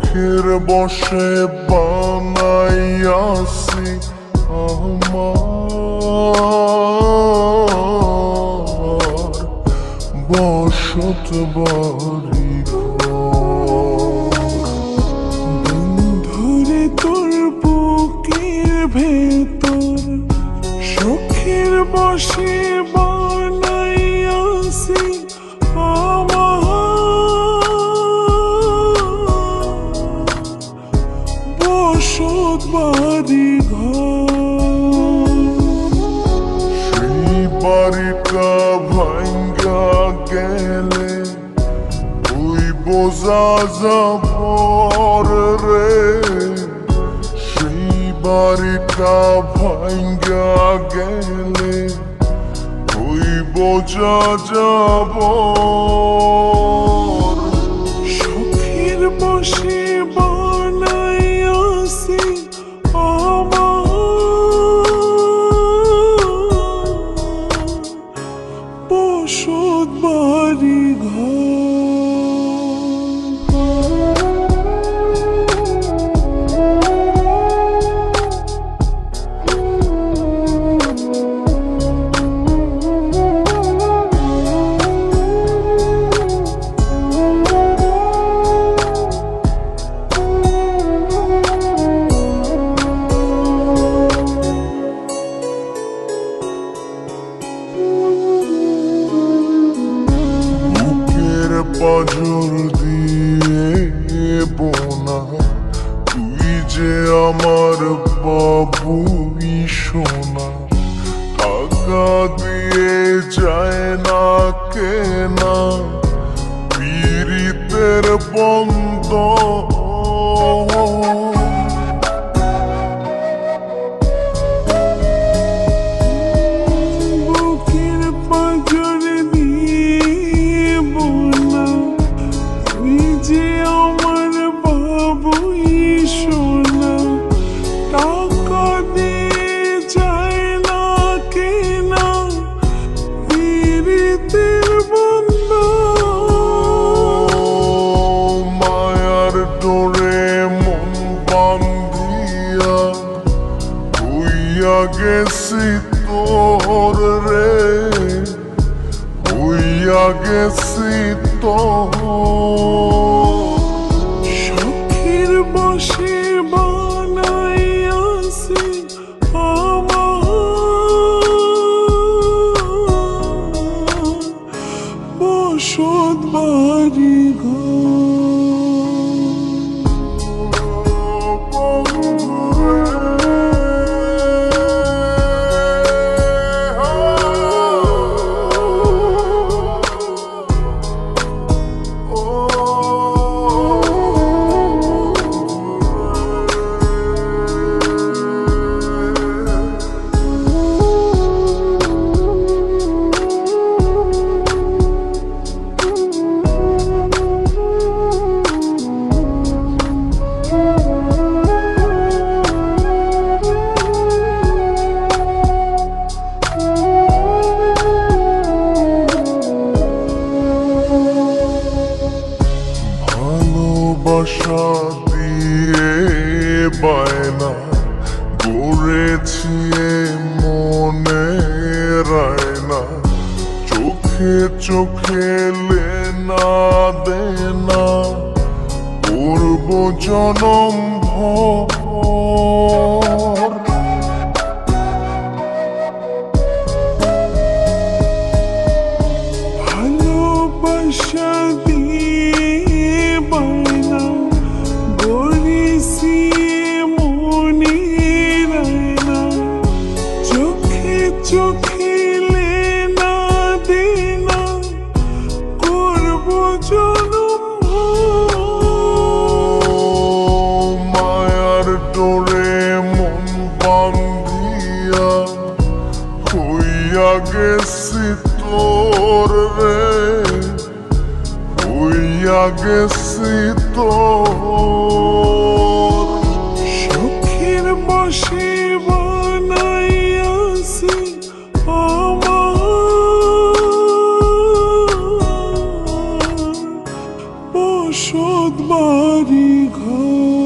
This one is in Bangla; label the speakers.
Speaker 1: চোখের বশে বানাইয়াছি আমার বসত বাড়ি
Speaker 2: বন্ধুরে তোর বুকের ভেতর চোখের বশে বানাইয়াছি আমার বসত বাড়ি ঘর।
Speaker 1: সেই বাড়িটা ভাঙ্গা গেলে ওই বোঝা যাবর রে, সেই বাড়িটা ভাঙ্গা গেলে ওই বোঝা যাবর।
Speaker 2: চোখের বশে বানাইয়াছি বসত বাড়ি ঘর।
Speaker 1: পাঁজর দিয়ে বোনা তুই যে আমার বাবুই সোনা, টাকা দিয়ে যায় না কেনা পীড়িতের বন্ধ।
Speaker 2: বুকের পাঁজর দিয়ে বোনা তুই যে আমার বাবুই সোনা, টাকা দিয়ে যায় না কেনা পীড়িতের বন্ধ।
Speaker 1: মায়ার ডোরে মন বান্ধিয়া হইয়া গেছি তোর রে, হইয়া গেছি তোর।
Speaker 2: চোখের বশে বানাইয়াছি আমার বসত বাড়ি ঘর।
Speaker 1: ভালোবাসা দিয়ে বায়না গড়েছি মনে রায়না, চোখে চোখে লেনা দেনা করব জনম ভর।
Speaker 2: ভালোবাসা দিয়ে বায়না গড়েছি মনে রায়না, চোখে চোখে লেনা দেনা করব জনম ভর।
Speaker 1: মায়ার ডোরে মন বান্ধিয়া হইয়া গেছি তোর রে, হইয়া গেছি তোর।
Speaker 2: চোখের বশে বানাইয়াছি আমার বসত বাড়ি ঘর।